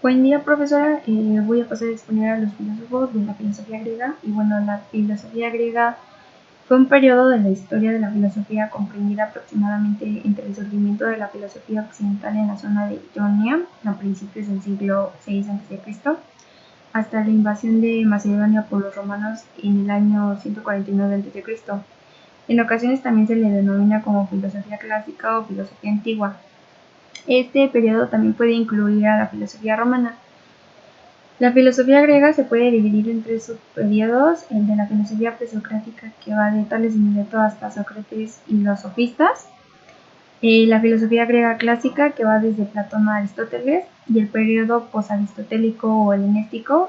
Buen día, profesora. Voy a pasar a exponer a los filósofos de la filosofía griega. Y bueno, la filosofía griega fue un periodo de la historia de la filosofía comprendida aproximadamente entre el surgimiento de la filosofía occidental en la zona de Ionia, a principios del siglo VI a.C., hasta la invasión de Macedonia por los romanos en el año 149 a.C. En ocasiones también se le denomina como filosofía clásica o filosofía antigua. Este periodo también puede incluir a la filosofía romana. La filosofía griega se puede dividir en tres subperiodos: el de la filosofía presocrática, que va de Tales de Mileto hasta Sócrates y los sofistas; la filosofía griega clásica, que va desde Platón a Aristóteles; y el periodo posaristotélico o helenístico.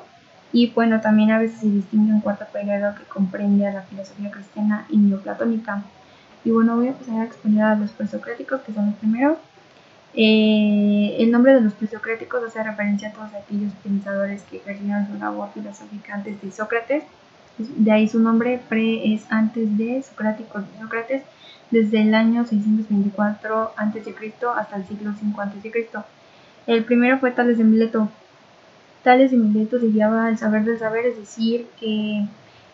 Y bueno, también a veces se distingue un cuarto periodo que comprende a la filosofía cristiana y neoplatónica. Y bueno, voy a pasar a exponer a los presocráticos, que son los primeros. El nombre de los presocráticos hace referencia a todos aquellos pensadores que ejercieron su labor filosófica antes de Sócrates. De ahí su nombre. Pre es antes de, socráticos de Sócrates, desde el año 624 a.C. hasta el siglo V a.C. El primero fue Tales de Mileto. Tales de Mileto se guiaba al saber del saber, es decir, que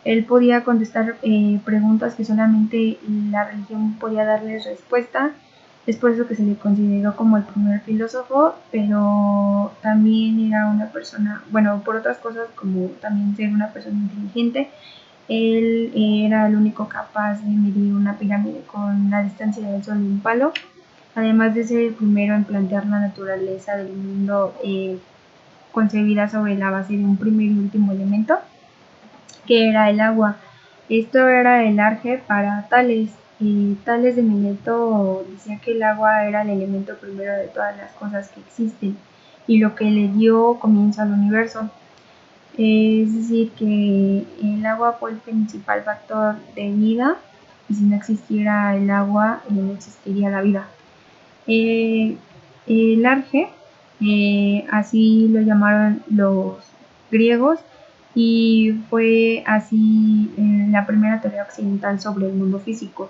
él podía contestar preguntas que solamente la religión podía darles respuesta. Es por eso que se le consideró como el primer filósofo, pero también era una persona, bueno, por otras cosas, como también ser una persona inteligente. Él era el único capaz de medir una pirámide con la distancia del Sol y un palo, además de ser el primero en plantear la naturaleza del mundo concebida sobre la base de un primer y último elemento, que era el agua. Esto era el arge para Tales. Tales de Mileto decía que el agua era el elemento primero de todas las cosas que existen y lo que le dio comienzo al universo. Es decir, que el agua fue el principal factor de vida, y si no existiera el agua, no existiría la vida. El arge, así lo llamaron los griegos, y fue así la primera teoría occidental sobre el mundo físico.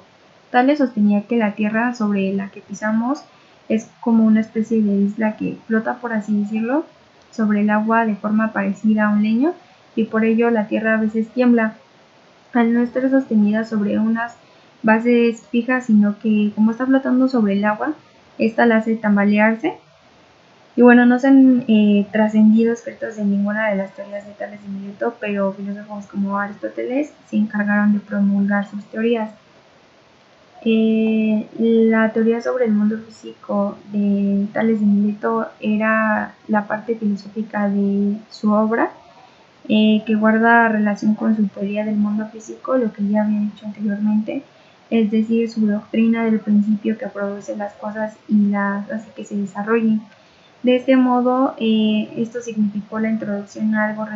Tales sostenía que la tierra sobre la que pisamos es como una especie de isla que flota, por así decirlo, sobre el agua de forma parecida a un leño, y por ello la tierra a veces tiembla, al no estar sostenida sobre unas bases fijas, sino que como está flotando sobre el agua, esta la hace tambalearse. Y bueno, no se han trascendido escritos de ninguna de las teorías de Tales de Mileto, pero filósofos como Aristóteles se encargaron de promulgar sus teorías. La teoría sobre el mundo físico de Tales de Mileto era la parte filosófica de su obra, que guarda relación con su teoría del mundo físico, lo que ya había dicho anteriormente, es decir, su doctrina del principio que produce las cosas y las hace que se desarrollen. De este modo, esto significó la introducción a algo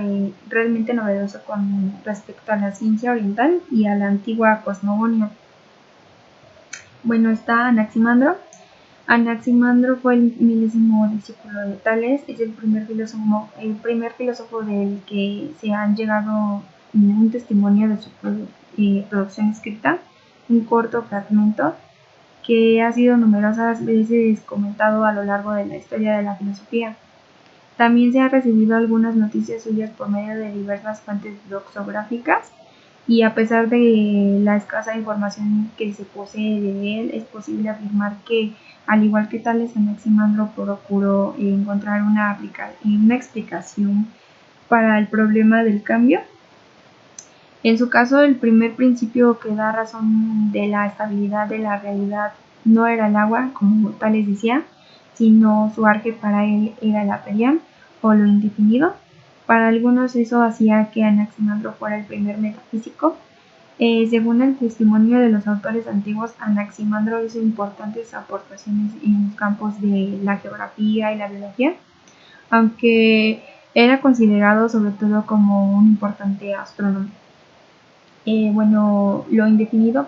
realmente novedoso con respecto a la ciencia oriental y a la antigua cosmogonía. Bueno, está Anaximandro. Anaximandro fue el milésimo discípulo de Tales. Es el primer filósofo del que se han llegado un testimonio de su producción escrita, un corto fragmento que ha sido numerosas veces comentado a lo largo de la historia de la filosofía. También se han recibido algunas noticias suyas por medio de diversas fuentes doxográficas, y a pesar de la escasa información que se posee de él, es posible afirmar que, al igual que Tales, Anaximandro procuró encontrar una explicación para el problema del cambio. En su caso, el primer principio que da razón de la estabilidad de la realidad no era el agua, como Tales decía, sino su arge. Para él era el aperian, o lo indefinido. Para algunos eso hacía que Anaximandro fuera el primer metafísico. Según el testimonio de los autores antiguos, Anaximandro hizo importantes aportaciones en los campos de la geografía y la biología, aunque era considerado sobre todo como un importante astrónomo. Bueno, lo indefinido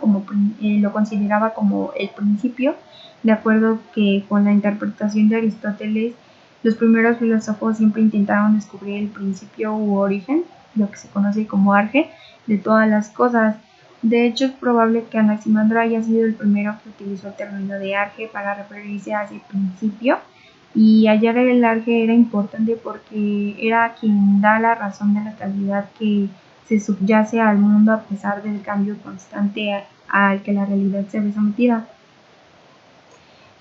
lo consideraba como el principio, de acuerdo que con la interpretación de Aristóteles, los primeros filósofos siempre intentaron descubrir el principio u origen, lo que se conoce como arge, de todas las cosas. De hecho, es probable que Anaximandro haya sido el primero que utilizó el término de arge para referirse a ese principio, y hallar el Arge era importante porque era quien da la razón de la estabilidad que se subyace al mundo a pesar del cambio constante al que la realidad se ve sometida.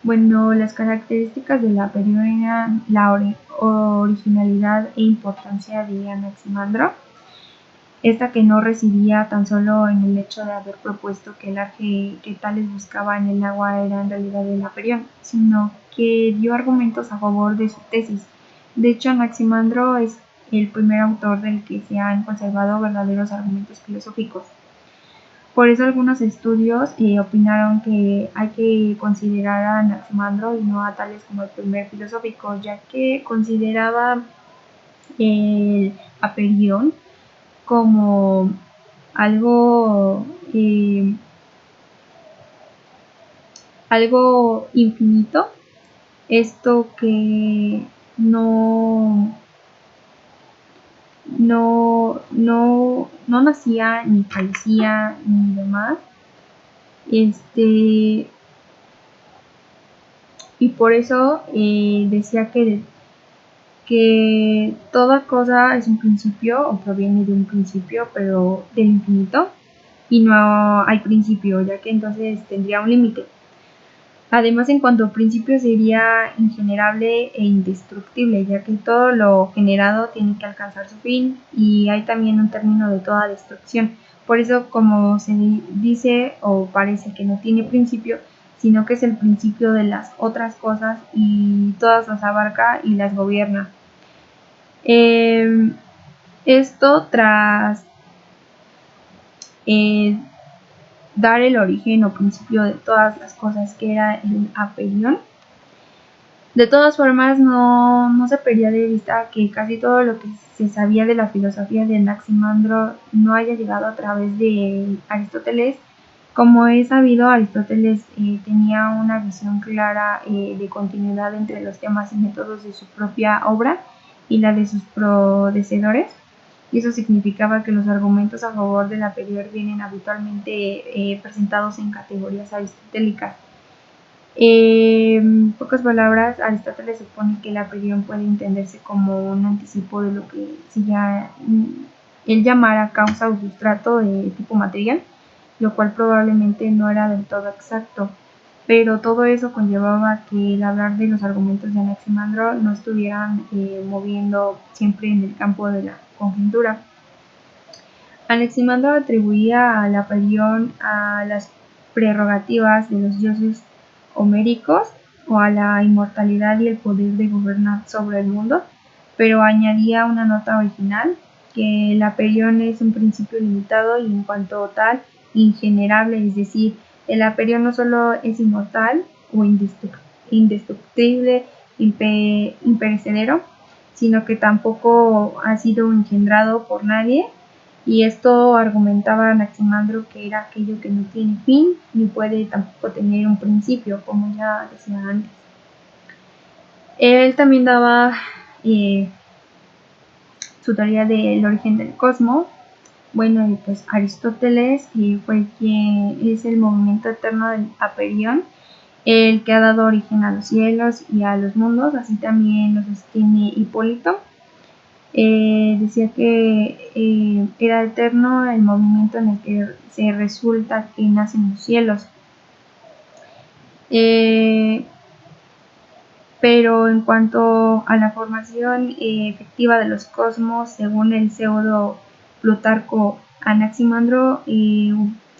Bueno, las características de la periodicidad eran la originalidad e importancia de Anaximandro, esta que no residía tan solo en el hecho de haber propuesto que el Arge que Tales buscaba en el agua era en realidad el Aperión, sino que dio argumentos a favor de su tesis. De hecho, Anaximandro es el primer autor del que se han conservado verdaderos argumentos filosóficos. Por eso algunos estudios opinaron que hay que considerar a Anaximandro y no a Tales como el primer filosófico, ya que consideraba el Aperión como algo, algo infinito, esto que no nacía ni parecía ni demás, y por eso decía que toda cosa es un principio o proviene de un principio, pero del infinito, y no hay principio, ya que entonces tendría un límite. Además, en cuanto a principio, sería ingenerable e indestructible, ya que todo lo generado tiene que alcanzar su fin, y hay también un término de toda destrucción. Por eso, como se dice o parece que no tiene principio, sino que es el principio de las otras cosas y todas las abarca y las gobierna. Esto tras dar el origen o principio de todas las cosas, que era el Aperión. De todas formas, no se perdía de vista que casi todo lo que se sabía de la filosofía de Anaximandro no haya llegado a través de Aristóteles. Como es sabido, Aristóteles tenía una visión clara de continuidad entre los temas y métodos de su propia obra y la de sus predecesores, y eso significaba que los argumentos a favor de la period vienen habitualmente presentados en categorías aristotélicas. En pocas palabras, Aristóteles supone que la period puede entenderse como un anticipo de lo que él llamara causa o sustrato de tipo material, lo cual probablemente no era del todo exacto, pero todo eso conllevaba que el hablar de los argumentos de Anaximandro no estuvieran moviendo siempre en el campo de la conjetura. Anaximandro atribuía al Aperión a las prerrogativas de los dioses homéricos o a la inmortalidad y el poder de gobernar sobre el mundo, pero añadía una nota original, que el Aperión es un principio limitado y en cuanto tal ingenerable, es decir, el Aperión no solo es inmortal o indestructible, imperecedero, sino que tampoco ha sido engendrado por nadie, y esto argumentaba Anaximandro que era aquello que no tiene fin ni puede tampoco tener un principio, como ya decía antes. Él también daba su teoría del origen del cosmos. Bueno, pues Aristóteles fue quien es el movimiento eterno del Aperión, el que ha dado origen a los cielos y a los mundos, así también lo sostiene Hipólito. Decía que era eterno el movimiento en el que se resulta que nacen los cielos. Pero en cuanto a la formación efectiva de los cosmos, según el pseudo Plutarco, Anaximandro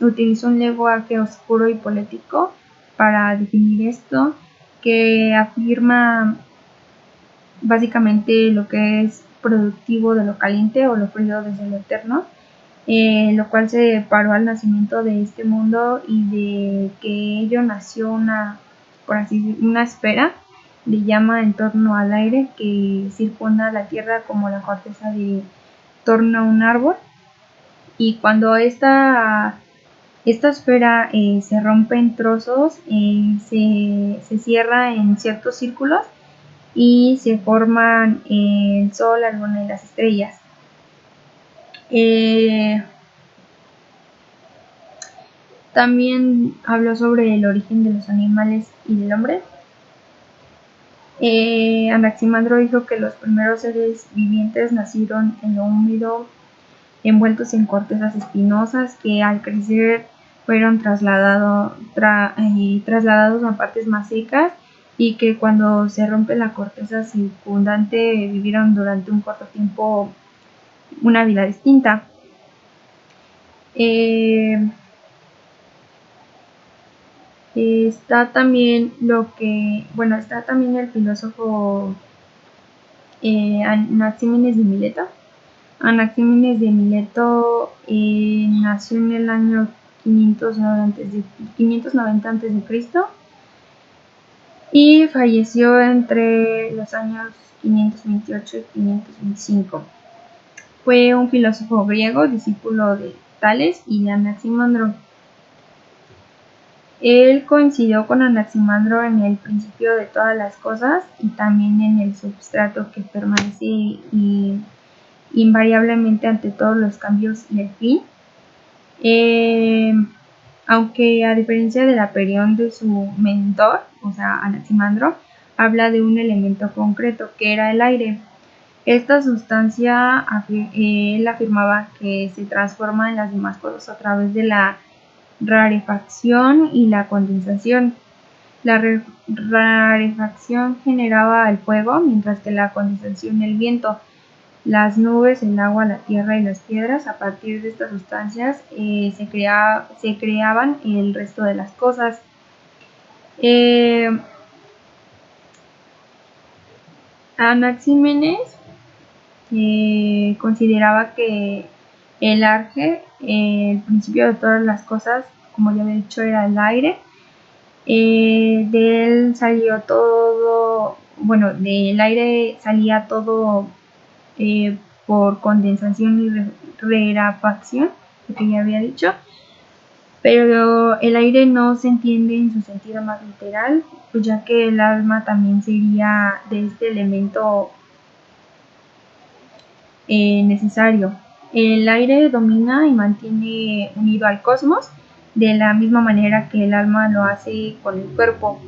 utilizó un lenguaje oscuro y poético para definir esto, que afirma básicamente lo que es productivo de lo caliente o lo frío desde lo eterno, lo cual se paró al nacimiento de este mundo y de que ello nació una esfera de llama en torno al aire que circunda la tierra como la corteza de torno a un árbol, y cuando esta esfera se rompe en trozos, se cierra en ciertos círculos y se forman el Sol, la Luna y las estrellas. También habló sobre el origen de los animales y del hombre. Anaximandro dijo que los primeros seres vivientes nacieron en lo húmedo, envueltos en cortezas espinosas, que al crecer fueron trasladados a partes más secas, y que cuando se rompe la corteza circundante vivieron durante un corto tiempo una vida distinta. Está también el filósofo Anaxímenes de Mileto. Anaxímenes de Mileto nació en el año 590 a.C. y falleció entre los años 528 y 525. Fue un filósofo griego, discípulo de Tales y de Anaximandro. Él coincidió con Anaximandro en el principio de todas las cosas y también en el substrato que permanece invariablemente ante todos los cambios y el fin. Aunque a diferencia de la perión de su mentor, o sea, Anaximandro, habla de un elemento concreto que era el aire. Esta sustancia, él afirmaba que se transforma en las demás cosas a través de la rarefacción y la condensación. La rarefacción generaba el fuego, mientras que la condensación el viento. Las nubes, el agua, la tierra y las piedras, a partir de estas sustancias se creaban el resto de las cosas. Anaxímenes consideraba que el arge, el principio de todas las cosas, como ya había dicho, era el aire. De él salió todo, del aire salía todo por condensación y rarefacción, lo que ya había dicho, pero el aire no se entiende en su sentido más literal, pues ya que el alma también sería de este elemento necesario. El aire domina y mantiene unido al cosmos de la misma manera que el alma lo hace con el cuerpo.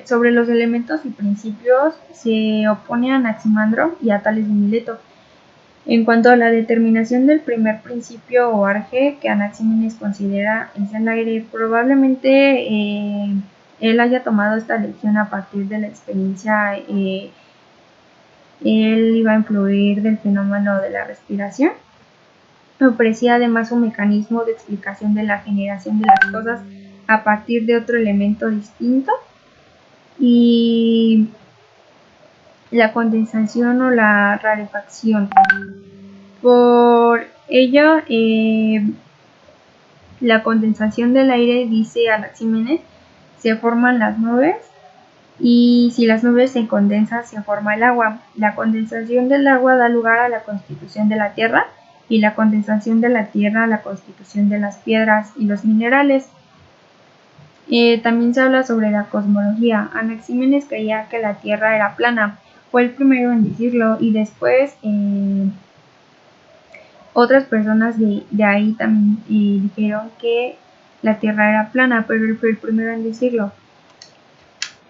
Sobre los elementos y principios se opone a Anaximandro y a Tales de Mileto. En cuanto a la determinación del primer principio o arge que Anaxímenes considera es el aire, probablemente él haya tomado esta lección a partir de la experiencia. Él iba a influir del fenómeno de la respiración. Ofrecía además un mecanismo de explicación de la generación de las cosas a partir de otro elemento distinto, y la condensación o la rarefacción. Por ello, la condensación del aire, dice Anaxímenes, se forman las nubes, y si las nubes se condensan se forma el agua. La condensación del agua da lugar a la constitución de la tierra, y la condensación de la tierra a la constitución de las piedras y los minerales. También se habla sobre la cosmología. Anaxímenes creía que la tierra era plana, fue el primero en decirlo, y después otras personas de ahí también dijeron que la tierra era plana, pero él fue el primero en decirlo.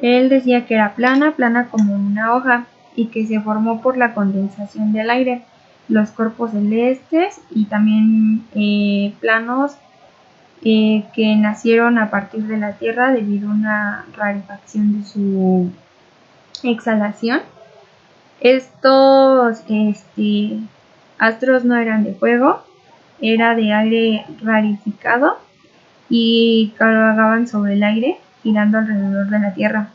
Él decía que era plana como una hoja, y que se formó por la condensación del aire, los cuerpos celestes y también planos que nacieron a partir de la Tierra debido a una rarefacción de su exhalación. Estos astros no eran de fuego, era de aire rarificado, y cabalgaban sobre el aire, girando alrededor de la Tierra.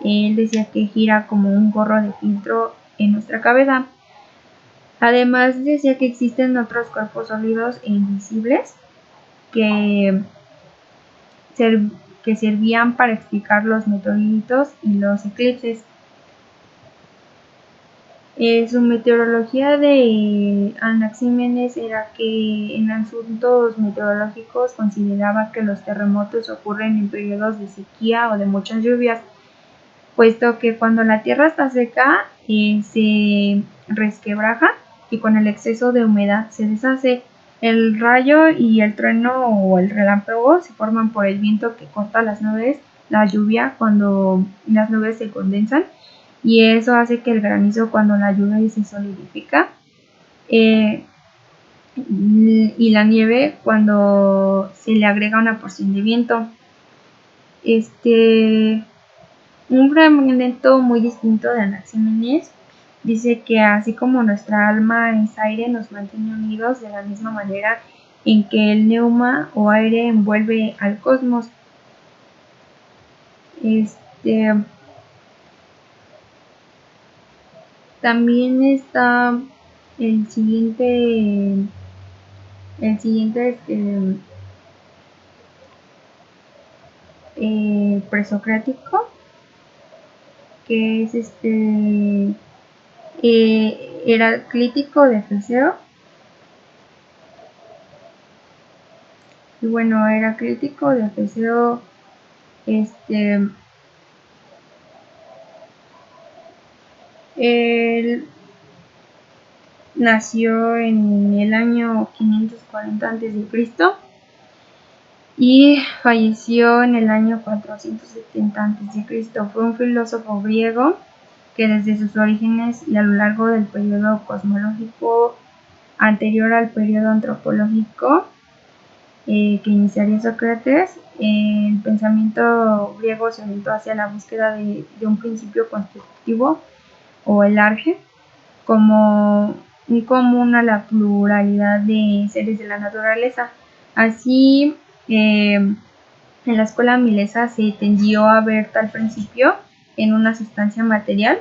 Él decía que gira como un gorro de filtro en nuestra cabeza. Además decía que existen otros cuerpos sólidos e invisibles que servían para explicar los meteoritos y los eclipses. Su meteorología de Anaxímenes era que en asuntos meteorológicos consideraba que los terremotos ocurren en periodos de sequía o de muchas lluvias, puesto que cuando la tierra está seca se resquebraja, y con el exceso de humedad se deshace. El rayo y el trueno o el relámpago se forman por el viento que corta las nubes la lluvia cuando las nubes se condensan, y eso hace que el granizo, cuando la lluvia se solidifica, y la nieve cuando se le agrega una porción de viento. Un fragmento muy distinto de Anaxímenes dice que así como nuestra alma es aire, nos mantiene unidos de la misma manera en que el neuma o aire envuelve al cosmos. También está el siguiente presocrático, que es Heraclítico de Efeseo. Y bueno, Heraclítico de Efeseo él nació en el año 540 a.C. y falleció en el año 470 a.C. Fue un filósofo griego que desde sus orígenes y a lo largo del periodo cosmológico anterior al periodo antropológico que iniciaría Sócrates, el pensamiento griego se orientó hacia la búsqueda de un principio constitutivo, o el arge, como un común a la pluralidad de seres de la naturaleza. Así, en la escuela milesa se tendió a ver tal principio en una sustancia material,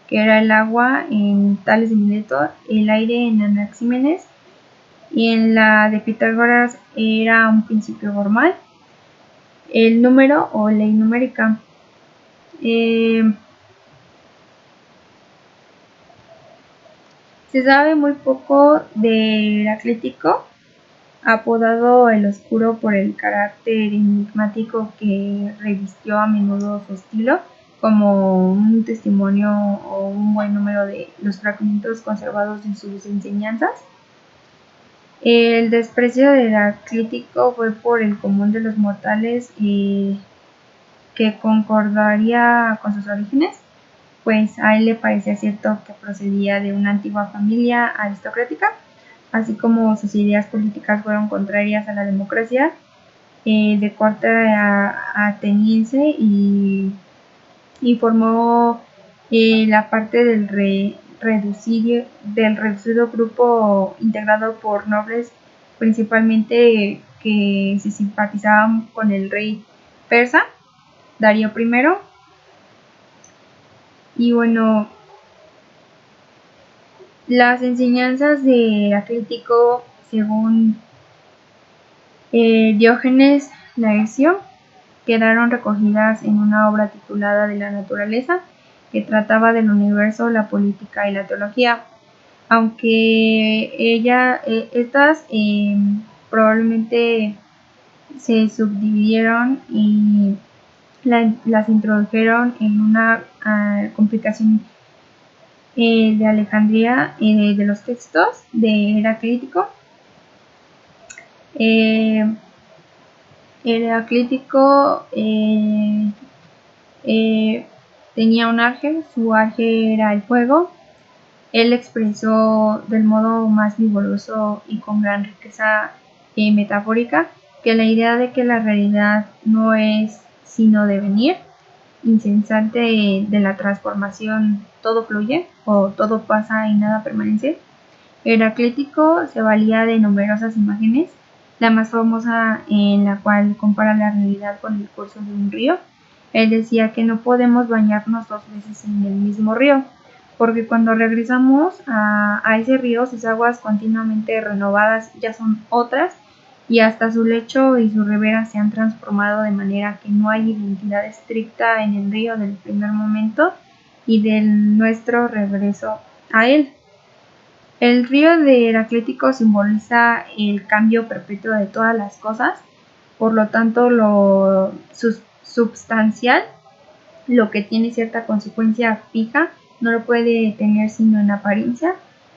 que era el agua en Tales de Mileto, el aire en Anaxímenes, y en la de Pitágoras era un principio formal, el número o ley numérica. Se sabe muy poco de Heraclítico, apodado el Oscuro por el carácter enigmático que revistió a menudo su estilo, como un testimonio o un buen número de los fragmentos conservados de sus enseñanzas. El desprecio de Heraclítico fue por el común de los mortales, que concordaría con sus orígenes, pues a él le parecía cierto que procedía de una antigua familia aristocrática, así como sus ideas políticas fueron contrarias a la democracia de corte ateniense, y formó la parte del reducido grupo integrado por nobles, principalmente que se simpatizaban con el rey persa Darío I. Y bueno, las enseñanzas de Heraclítico, según Diógenes Laercio, quedaron recogidas en una obra titulada De la naturaleza, que trataba del universo, la política y la teología, aunque estas probablemente se subdividieron y las introdujeron en una complicación de Alejandría de los textos de Heraclítico. Heraclítico tenía un arge, su arge era el fuego. Él expresó del modo más vigoroso y con gran riqueza metafórica que la idea de que la realidad no es sino devenir incesante de la transformación, todo fluye o todo pasa y nada permanece. Heraclítico se valía de numerosas imágenes, la más famosa en la cual compara la realidad con el curso de un río. Él decía que no podemos bañarnos dos veces en el mismo río, porque cuando regresamos a ese río, sus aguas continuamente renovadas ya son otras, y hasta su lecho y su ribera se han transformado de manera que no hay identidad estricta en el río del primer momento y del nuestro regreso a él. El río de Heraclítico simboliza el cambio perpetuo de todas las cosas, por lo tanto lo substancial, lo que tiene cierta consecuencia fija, no lo puede tener sino en apariencia.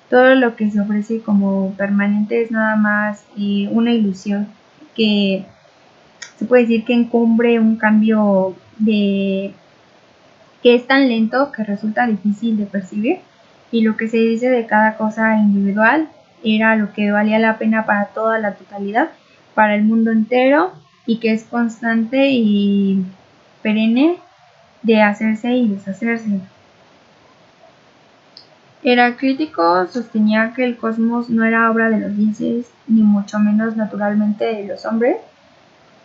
Todo lo que se ofrece como permanente es nada más una ilusión que se puede decir que encumbre un cambio que es tan lento que resulta difícil de percibir, y lo que se dice de cada cosa individual era lo que valía la pena para toda la totalidad, para el mundo entero, y que es constante y perenne de hacerse y deshacerse. Heráclito sostenía que el cosmos no era obra de los dioses, ni mucho menos naturalmente de los hombres.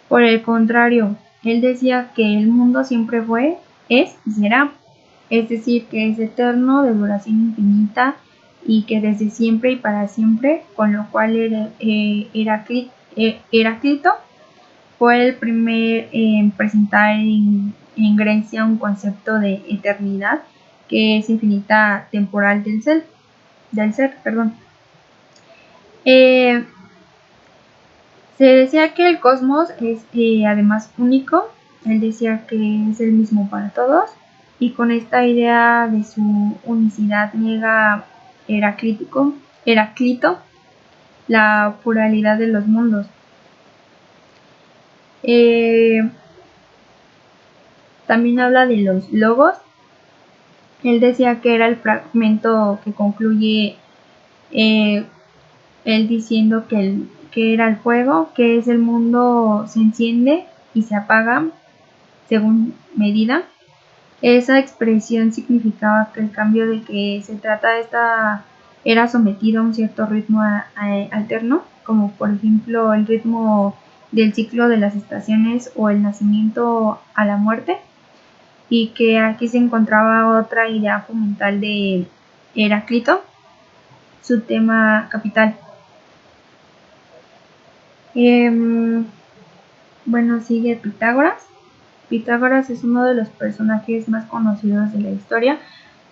Por el contrario, él decía que el mundo siempre fue, es y será, es decir, que es eterno, de duración infinita, y que desde siempre y para siempre, con lo cual Heráclito fue el primer en presentar en Grecia un concepto de eternidad, que es infinita temporal del ser. Se decía que el cosmos es además único. Él decía que es el mismo para todos, y con esta idea de su unicidad niega Heráclito la pluralidad de los mundos. También habla de los logos. Él decía que era el fragmento que concluye él diciendo que era el fuego, que es el mundo se enciende y se apaga según medida. Esa expresión significaba que el cambio de que se trata era sometido a un cierto ritmo alterno, como por ejemplo el ritmo del ciclo de las estaciones o el nacimiento a la muerte, y que aquí se encontraba otra idea fundamental de Heráclito, su tema capital. Bueno, sigue Pitágoras. Pitágoras es uno de los personajes más conocidos de la historia.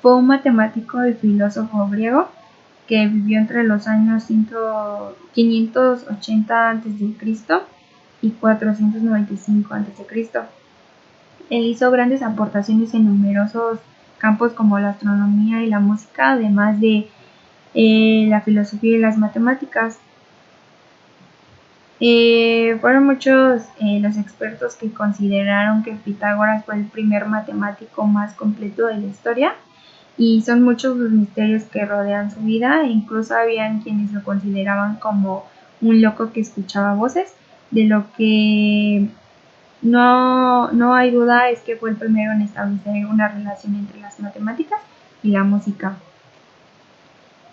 Fue un matemático y filósofo griego que vivió entre los años 580 a.C. y 495 a.C. Él hizo grandes aportaciones en numerosos campos como la astronomía y la música, además de la filosofía y las matemáticas. Fueron muchos los expertos que consideraron que Pitágoras fue el primer matemático más completo de la historia, y son muchos los misterios que rodean su vida. Incluso habían quienes lo consideraban como un loco que escuchaba voces. De lo que no hay duda es que fue el primero en establecer una relación entre las matemáticas y la música.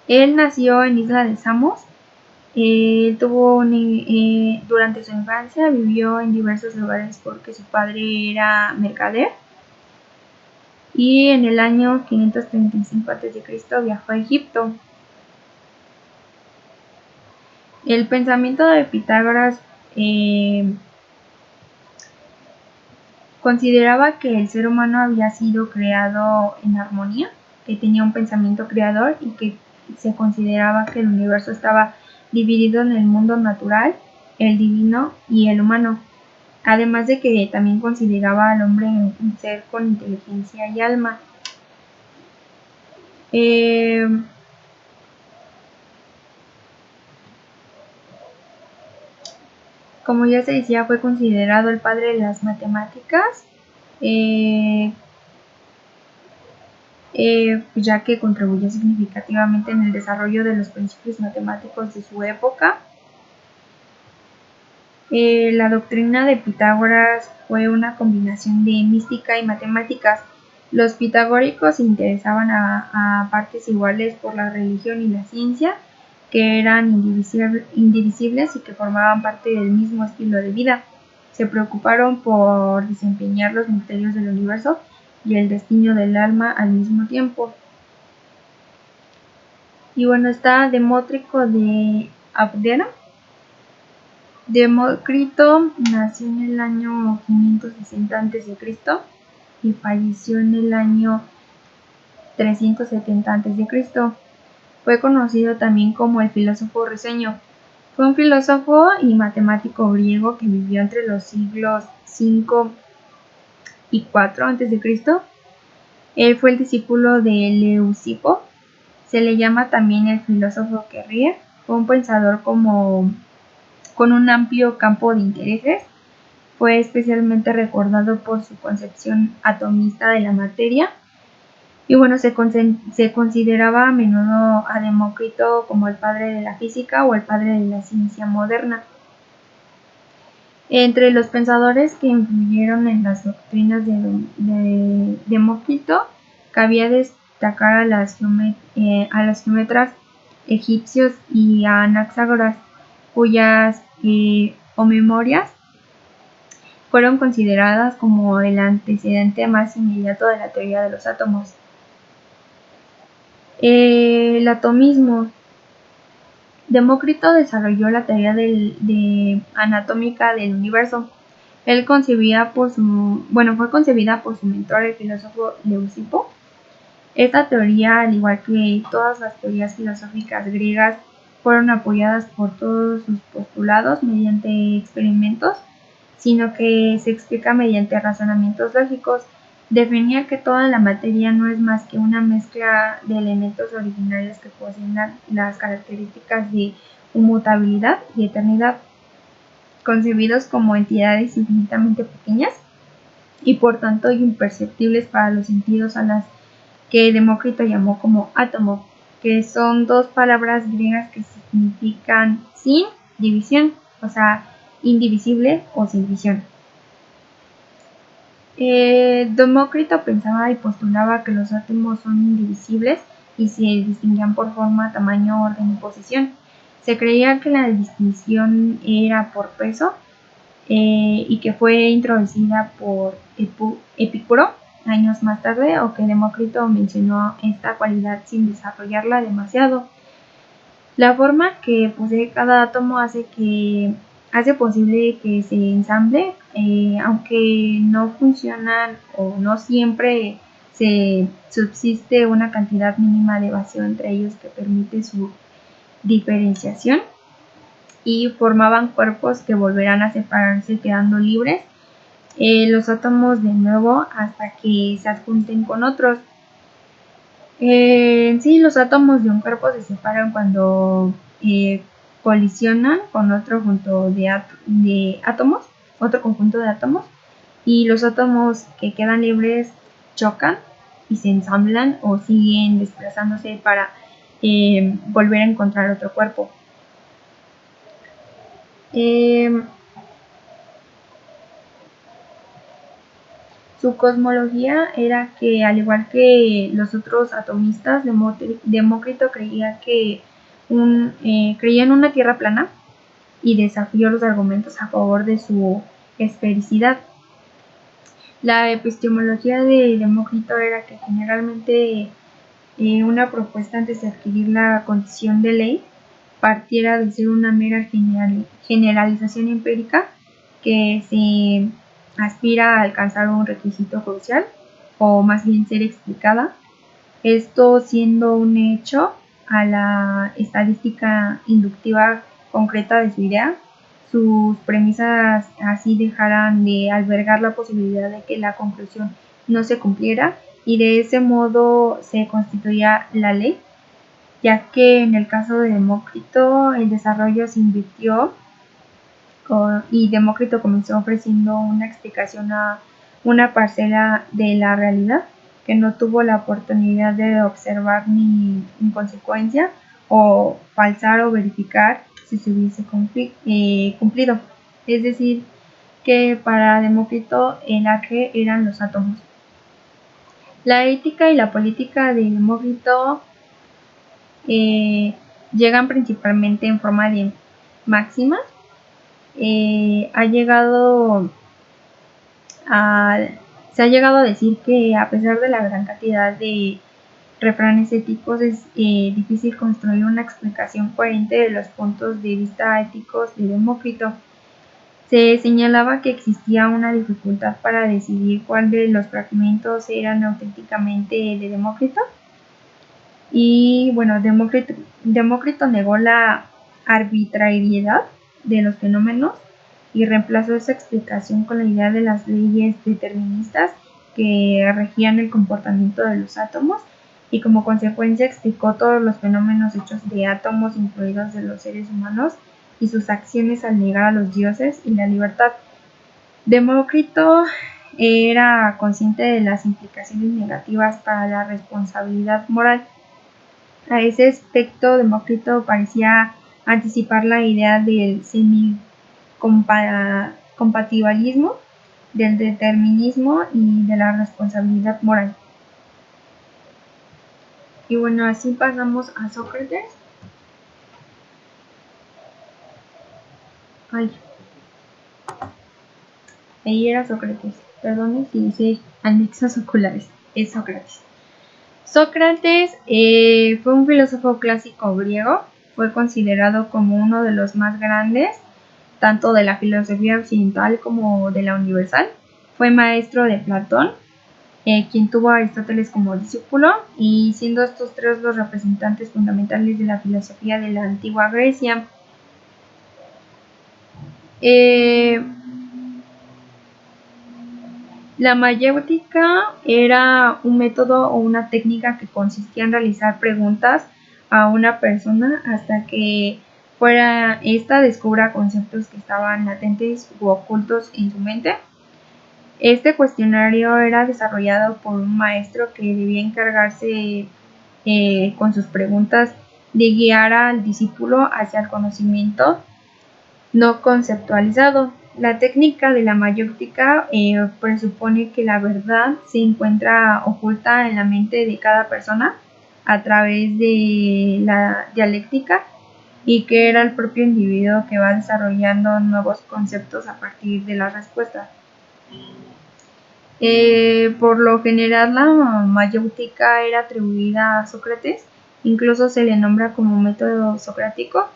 Él nació en Isla de Samos. Durante su infancia vivió en diversos lugares porque su padre era mercader, y en el año 535 a.C. viajó a Egipto. El pensamiento de Pitágoras consideraba que el ser humano había sido creado en armonía, que tenía un pensamiento creador, y que se consideraba que el universo estaba dividido en el mundo natural, el divino y el humano. Además de que también consideraba al hombre un ser con inteligencia y alma. Como ya se decía, fue considerado el padre de las matemáticas, ya que contribuyó significativamente en el desarrollo de los principios matemáticos de su época. La doctrina de Pitágoras fue una combinación de mística y matemáticas. Los pitagóricos se interesaban a partes iguales por la religión y la ciencia, que eran indivisibles y que formaban parte del mismo estilo de vida. Se preocuparon por desempeñar los misterios del universo y el destino del alma al mismo tiempo. Y bueno, está Demócrito de Abdera. Demócrito nació en el año 560 a.C. y falleció en el año 370 a.C. Fue conocido también como el filósofo risueño. Fue un filósofo y matemático griego que vivió entre los siglos 5 y 4 a.C. Él fue el discípulo de Leucipo. Se le llama también el filósofo que Fue un pensador con un amplio campo de intereses. Fue especialmente recordado por su concepción atomista de la materia. Y bueno, se consideraba a menudo a Demócrito como el padre de la física o el padre de la ciencia moderna. Entre los pensadores que influyeron en las doctrinas de Demócrito, cabía destacar a los geómetras egipcios y a Anaxágoras, cuyas memorias fueron consideradas como el antecedente más inmediato de la teoría de los átomos. El atomismo. Demócrito desarrolló la teoría anatómica del universo. Fue concebida por su mentor, el filósofo Leucipo. Esta teoría, al igual que todas las teorías filosóficas griegas, fueron apoyadas por todos sus postulados mediante experimentos, sino que se explica mediante razonamientos lógicos. Definía que toda la materia no es más que una mezcla de elementos originarios que poseen las características de inmutabilidad y eternidad, concebidos como entidades infinitamente pequeñas y por tanto imperceptibles para los sentidos, a las que Demócrito llamó como átomo, que son dos palabras griegas que significan sin división, o sea, indivisible o sin división. Demócrito pensaba y postulaba que los átomos son indivisibles y se distinguían por forma, tamaño, orden y posición. Se creía que la distinción era por peso y que fue introducida por Epicuro años más tarde, o que Demócrito mencionó esta cualidad sin desarrollarla demasiado. La forma que posee cada átomo hace posible que se ensamble, aunque no funcionan o no siempre se subsiste una cantidad mínima de vacío entre ellos que permite su diferenciación, y formaban cuerpos que volverán a separarse quedando libres los átomos de nuevo hasta que se adjunten con otros. Sí, los átomos de un cuerpo se separan cuando colisionan con otro conjunto de átomos, y los átomos que quedan libres chocan y se ensamblan o siguen desplazándose para volver a encontrar otro cuerpo. Su cosmología era que, al igual que los otros atomistas, Demócrito creía en una Tierra plana y desafió los argumentos a favor de su esfericidad. La epistemología de Demócrito era que generalmente una propuesta, antes de adquirir la condición de ley, partiera de ser una mera generalización empírica que se aspira a alcanzar un requisito crucial, o más bien ser explicada, esto siendo un hecho a la estadística inductiva concreta de su idea. Sus premisas así dejarán de albergar la posibilidad de que la conclusión no se cumpliera, y de ese modo se constituía la ley, ya que en el caso de Demócrito el desarrollo se invirtió y Demócrito comenzó ofreciendo una explicación a una parcela de la realidad que no tuvo la oportunidad de observar ni en consecuencia o falsar o verificar si se hubiese cumplido. Es decir, que para Demócrito el eje eran los átomos. La ética y la política de Demócrito llegan principalmente en forma de máximas. Se ha llegado a decir que, a pesar de la gran cantidad de refranes éticos, es difícil construir una explicación coherente de los puntos de vista éticos de Demócrito. Se señalaba que existía una dificultad para decidir cuál de los fragmentos eran auténticamente de Demócrito. Y bueno, Demócrito negó la arbitrariedad de los fenómenos y reemplazó esa explicación con la idea de las leyes deterministas que regían el comportamiento de los átomos, y como consecuencia explicó todos los fenómenos hechos de átomos, incluidos de los seres humanos y sus acciones al negar a los dioses y la libertad. Demócrito era consciente de las implicaciones negativas para la responsabilidad moral. A ese aspecto, Demócrito parecía anticipar la idea del semi-compatibilismo, del determinismo y de la responsabilidad moral. Y bueno, así pasamos a Sócrates. Ahí era Sócrates. Perdón si dice anexos oculares. Es Sócrates. Sócrates fue un filósofo clásico griego. Fue considerado como uno de los más grandes, tanto de la filosofía occidental como de la universal. Fue maestro de Platón, quien tuvo a Aristóteles como discípulo, y siendo estos tres los representantes fundamentales de la filosofía de la antigua Grecia. La mayéutica era un método o una técnica que consistía en realizar preguntas a una persona hasta que ésta descubra conceptos que estaban latentes u ocultos en su mente. Este cuestionario era desarrollado por un maestro que debía encargarse con sus preguntas de guiar al discípulo hacia el conocimiento no conceptualizado. La técnica de la mayéutica presupone que la verdad se encuentra oculta en la mente de cada persona a través de la dialéctica, y que era el propio individuo que va desarrollando nuevos conceptos a partir de las respuestas. Por lo general, la mayéutica era atribuida a Sócrates, incluso se le nombra como método socrático.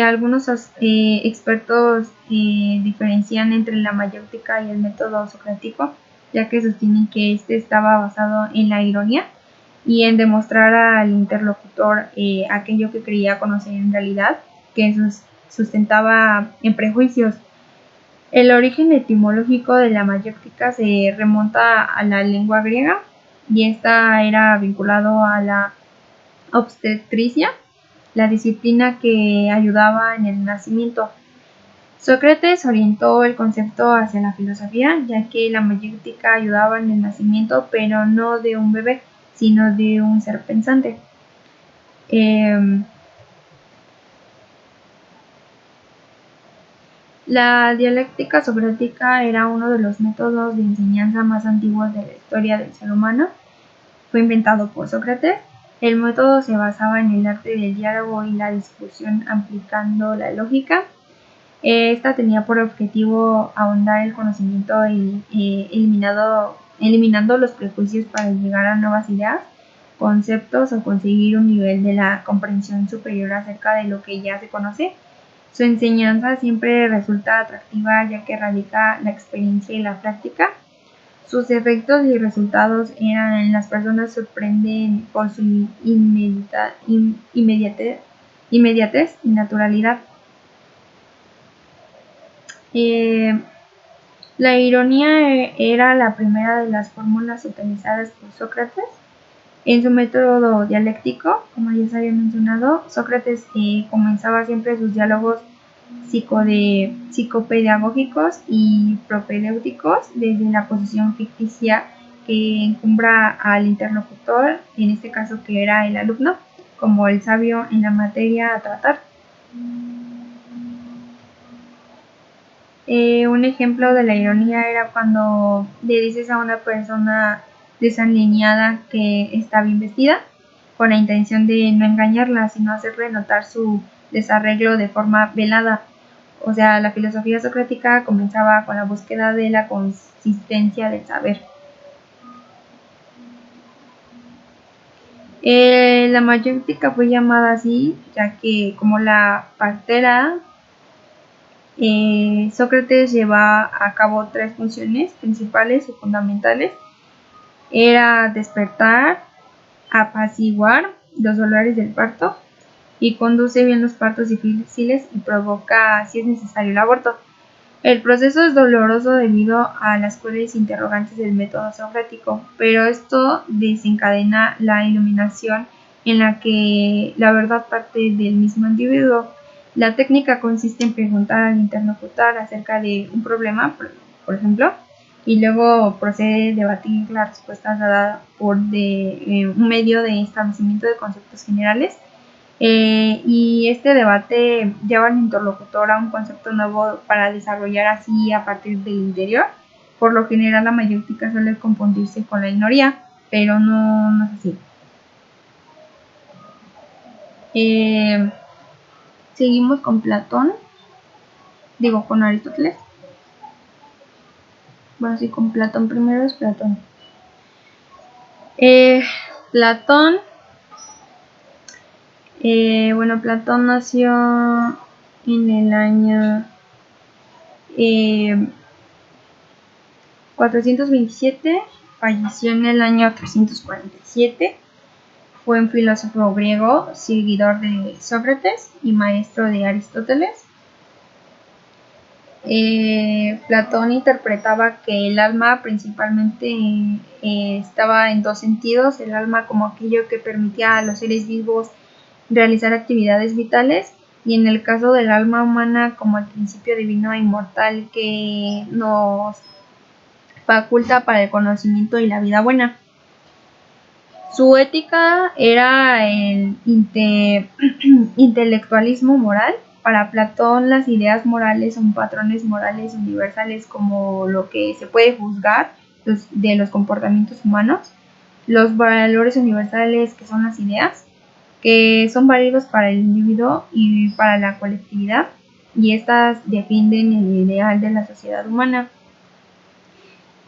Algunos expertos diferencian entre la mayéutica y el método socrático, ya que sostienen que este estaba basado en la ironía y en demostrar al interlocutor aquello que creía conocer en realidad, que sustentaba en prejuicios. El origen etimológico de la mayéutica se remonta a la lengua griega, y esta era vinculado a la obstetricia, la disciplina que ayudaba en el nacimiento. Sócrates orientó el concepto hacia la filosofía, ya que la mayéutica ayudaba en el nacimiento, pero no de un bebé, sino de un ser pensante. La dialéctica socrática era uno de los métodos de enseñanza más antiguos de la historia del ser humano. Fue inventado por Sócrates. El método se basaba en el arte del diálogo y la discusión aplicando la lógica. Esta tenía por objetivo ahondar el conocimiento eliminando los prejuicios para llegar a nuevas ideas, conceptos o conseguir un nivel de la comprensión superior acerca de lo que ya se conoce. Su enseñanza siempre resulta atractiva, ya que radica la experiencia y la práctica. Sus efectos y resultados en las personas sorprenden por su inmediatez y naturalidad. La ironía era la primera de las fórmulas utilizadas por Sócrates. En su método dialéctico, como ya se había mencionado, Sócrates comenzaba siempre sus diálogos psicopedagógicos y propedéuticos desde la posición ficticia que encumbra al interlocutor, en este caso que era el alumno, como el sabio en la materia a tratar. Un ejemplo de la ironía era cuando le dices a una persona desalineada que está bien vestida, con la intención de no engañarla, sino hacerle notar su desarreglo de forma velada. O sea, la filosofía socrática comenzaba con la búsqueda de la consistencia del saber. La mayéutica fue llamada así, ya que como la partera, Sócrates lleva a cabo tres funciones principales y fundamentales. Era despertar, apaciguar los dolores del parto, y conduce bien los partos difíciles y provoca, si es necesario, el aborto. El proceso es doloroso debido a las crueles interrogantes del método socrático, pero esto desencadena la iluminación en la que la verdad parte del mismo individuo. La técnica consiste en preguntar al interlocutor acerca de un problema, por ejemplo, y luego procede a debatir la respuesta dada por un medio de establecimiento de conceptos generales. Y este debate lleva al interlocutor a un concepto nuevo para desarrollar así a partir del interior. Por lo general, la mayéutica suele confundirse con la minoría, pero no es así. Seguimos con Platón, con Aristóteles. Bueno, sí, con Platón primero es Platón. Platón Platón nació en el año 427, falleció en el año 347. Fue un filósofo griego, seguidor de Sócrates y maestro de Aristóteles. Platón interpretaba que el alma principalmente estaba en dos sentidos: el alma como aquello que permitía a los seres vivos realizar actividades vitales, y en el caso del alma humana como el principio divino e inmortal que nos faculta para el conocimiento y la vida buena. Su ética era el intelectualismo moral. Para Platón, las ideas morales son patrones morales universales como lo que se puede juzgar de los comportamientos humanos, los valores universales que son las ideas, que son válidos para el individuo y para la colectividad, y estas defienden el ideal de la sociedad humana.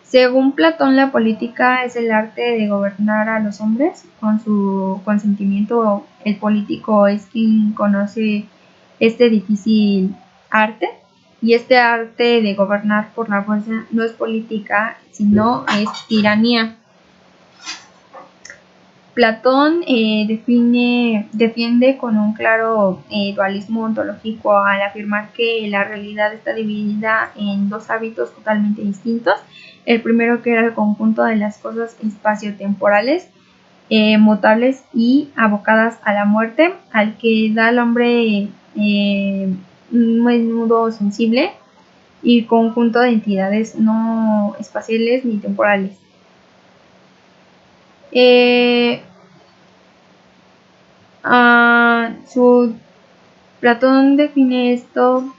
Según Platón, la política es el arte de gobernar a los hombres con su consentimiento. El político es quien conoce este difícil arte, y este arte de gobernar por la fuerza no es política, sino es tiranía. Platón defiende con un claro dualismo ontológico al afirmar que la realidad está dividida en dos hábitos totalmente distintos. El primero, que era el conjunto de las cosas espaciotemporales, mutables y abocadas a la muerte, al que da al hombre un menudo sensible y conjunto de entidades no espaciales ni temporales. Platón define esto,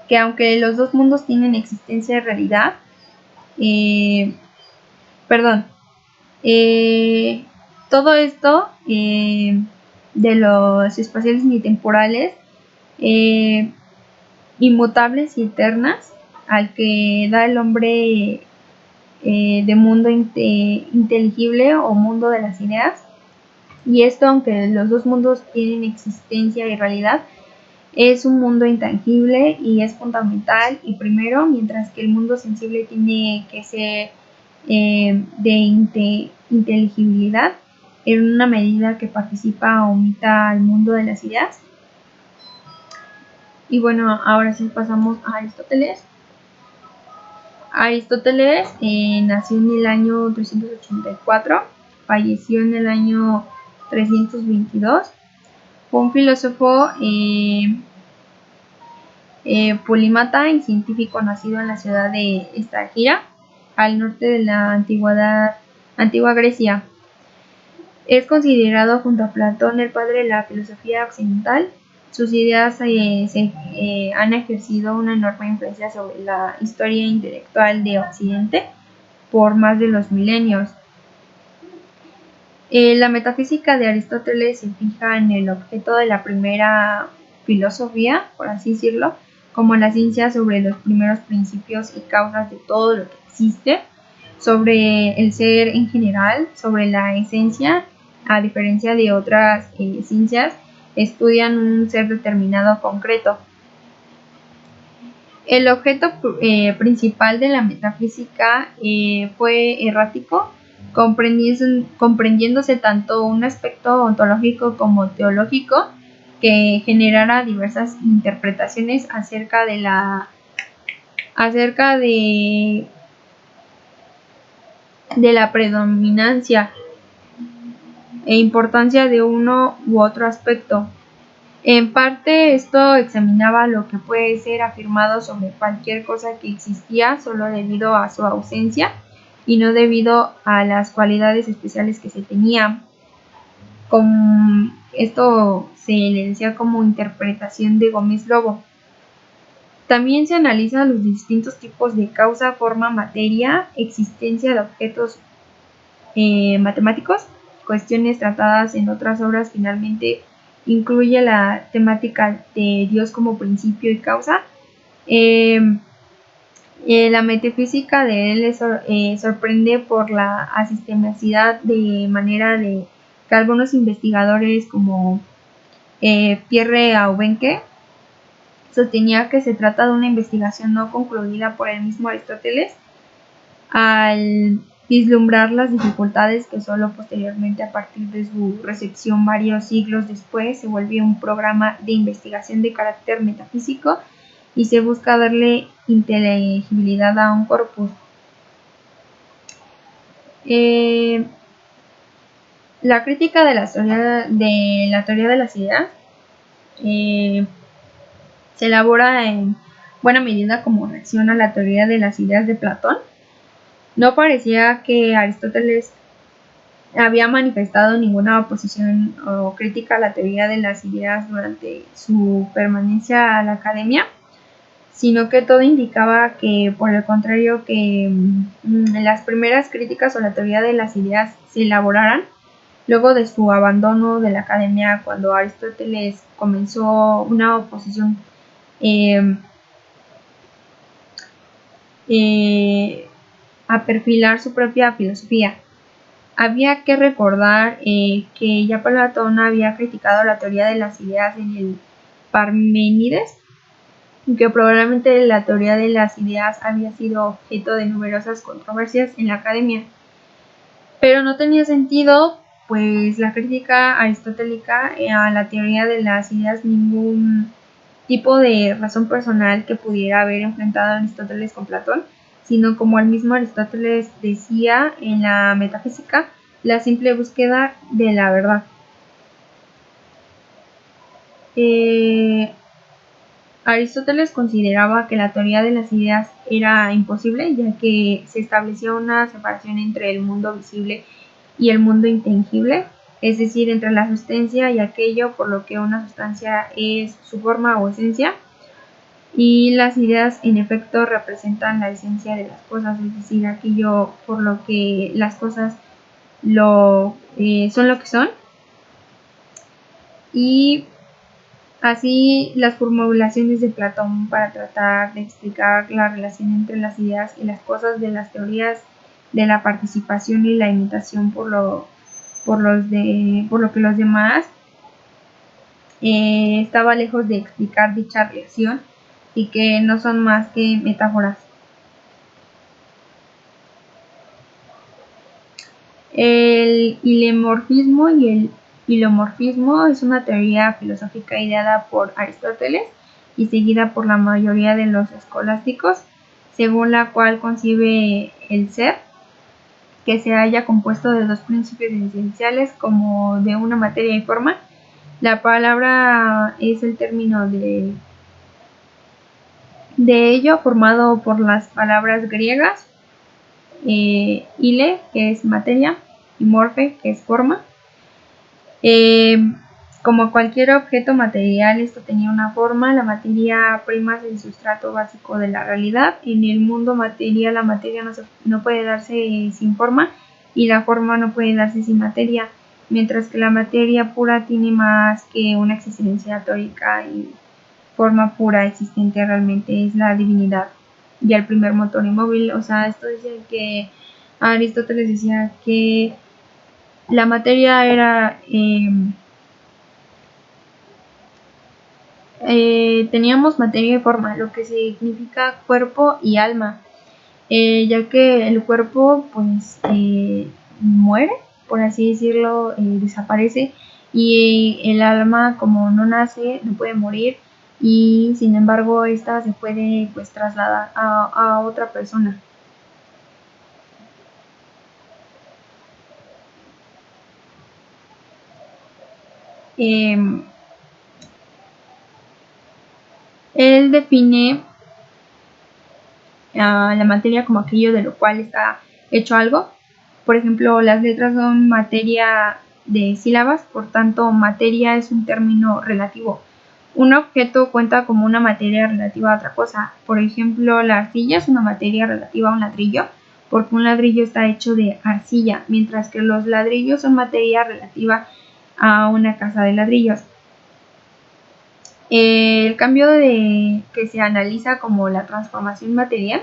que aunque los dos mundos tienen existencia y realidad, todo esto de los espaciales ni temporales, inmutables y eternas, al que da el hombre de mundo inteligible o mundo de las ideas. Y esto, aunque los dos mundos tienen existencia y realidad, es un mundo intangible y es fundamental y primero, mientras que el mundo sensible tiene que ser de inteligibilidad en una medida que participa o omita al mundo de las ideas. Y bueno, ahora sí pasamos a Aristóteles. Aristóteles nació en el año 384, falleció en el año 322. Fue un filósofo polímata y científico nacido en la ciudad de Estagira, al norte de la antigua Grecia. Es considerado junto a Platón el padre de la filosofía occidental. Sus ideas han ejercido una enorme influencia sobre la historia intelectual de Occidente por más de los milenios. La metafísica de Aristóteles se fija en el objeto de la primera filosofía, por así decirlo, como la ciencia sobre los primeros principios y causas de todo lo que existe, sobre el ser en general, sobre la esencia. A diferencia de otras ciencias, estudian un ser determinado concreto. El objeto principal de la metafísica fue errático, comprendiéndose tanto un aspecto ontológico como teológico, que generara diversas interpretaciones acerca de la predominancia e importancia de uno u otro aspecto. En parte esto examinaba lo que puede ser afirmado sobre cualquier cosa que existía solo debido a su ausencia y no debido a las cualidades especiales que se tenían. Esto se le decía como interpretación de Gómez Lobo. También se analizan los distintos tipos de causa, forma, materia, existencia de objetos matemáticos, cuestiones tratadas en otras obras. Finalmente incluye la temática de Dios como principio y causa. La metafísica de él sorprende por la asistemacidad de manera de que algunos investigadores como Pierre Aubenque sostenía que se trata de una investigación no concluida por el mismo Aristóteles al vislumbrar las dificultades que solo posteriormente, a partir de su recepción varios siglos después, se volvió un programa de investigación de carácter metafísico y se busca darle inteligibilidad a un corpus. La crítica de la teoría de las ideas se elabora en buena medida como reacción a la teoría de las ideas de Platón. No parecía que Aristóteles había manifestado ninguna oposición o crítica a la teoría de las ideas durante su permanencia a la academia, sino que todo indicaba que, por el contrario, que las primeras críticas a la teoría de las ideas se elaboraran luego de su abandono de la academia, cuando Aristóteles comenzó una oposición a perfilar su propia filosofía. Había que recordar que ya Platón había criticado la teoría de las ideas en el Parménides, que probablemente la teoría de las ideas había sido objeto de numerosas controversias en la academia. Pero no tenía sentido, pues, la crítica aristotélica a la teoría de las ideas, ningún tipo de razón personal que pudiera haber enfrentado a Aristóteles con Platón, sino, como el mismo Aristóteles decía en la metafísica, la simple búsqueda de la verdad. Aristóteles consideraba que la teoría de las ideas era imposible, ya que se establecía una separación entre el mundo visible y el mundo intangible, es decir, entre la sustancia y aquello por lo que una sustancia es su forma o esencia, y las ideas en efecto representan la esencia de las cosas, es decir, aquello por lo que las cosas son lo que son. Y así, las formulaciones de Platón para tratar de explicar la relación entre las ideas y las cosas de las teorías de la participación y la imitación por lo que los demás estaba lejos de explicar dicha relación y que no son más que metáforas. El hilemorfismo y el hilomorfismo es una teoría filosófica ideada por Aristóteles y seguida por la mayoría de los escolásticos, según la cual concibe el ser que se halla compuesto de dos principios esenciales, como de una materia y forma. La palabra es el término de ello, formado por las palabras griegas ile, que es materia, y morfe, que es forma. Como cualquier objeto material, esto tenía una forma. La materia prima es el sustrato básico de la realidad. En el mundo material, la materia no puede darse sin forma y la forma no puede darse sin materia, mientras que la materia pura tiene más que una existencia teórica, y forma pura existente realmente es la divinidad y el primer motor inmóvil. O sea, esto dice que Aristóteles decía que la materia era teníamos materia y forma, lo que significa cuerpo y alma, ya que el cuerpo pues muere, por así decirlo, desaparece, y el alma, como no nace, no puede morir, y sin embargo esta se puede pues trasladar a otra persona. Él define la materia como aquello de lo cual está hecho algo. Por ejemplo, las letras son materia de sílabas, por tanto, materia es un término relativo. Un objeto cuenta como una materia relativa a otra cosa. Por ejemplo, la arcilla es una materia relativa a un ladrillo, porque un ladrillo está hecho de arcilla, mientras que los ladrillos son materia relativa a una casa de ladrillos. El cambio que se analiza como la transformación material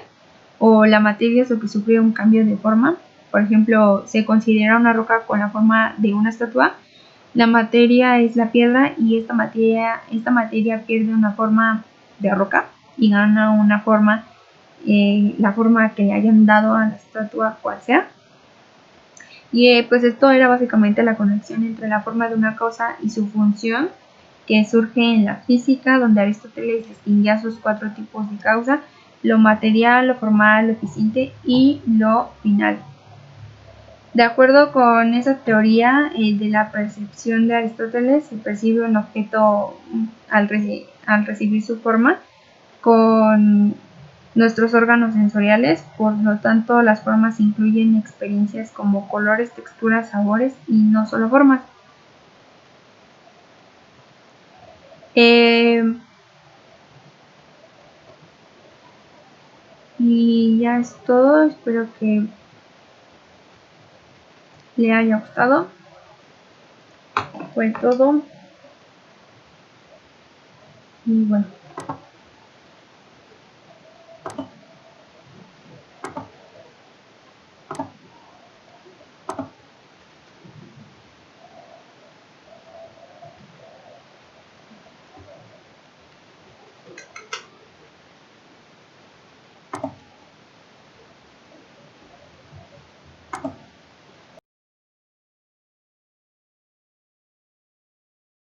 o la materia es lo que sufre un cambio de forma. Por ejemplo, se considera una roca con la forma de una estatua. La materia es la piedra y esta materia pierde una forma de roca y gana una forma, la forma que le hayan dado a la estatua cual sea. Y pues esto era básicamente la conexión entre la forma de una cosa y su función, que surge en la física, donde Aristóteles distinguía sus 4 tipos de causa: lo material, lo formal, lo eficiente y lo final. De acuerdo con esa teoría de la percepción de Aristóteles, se percibe un objeto al recibir su forma con nuestros órganos sensoriales. Por lo tanto, las formas incluyen experiencias como colores, texturas, sabores y no solo formas. Y ya es todo, espero que le haya gustado. Fue todo. Y bueno.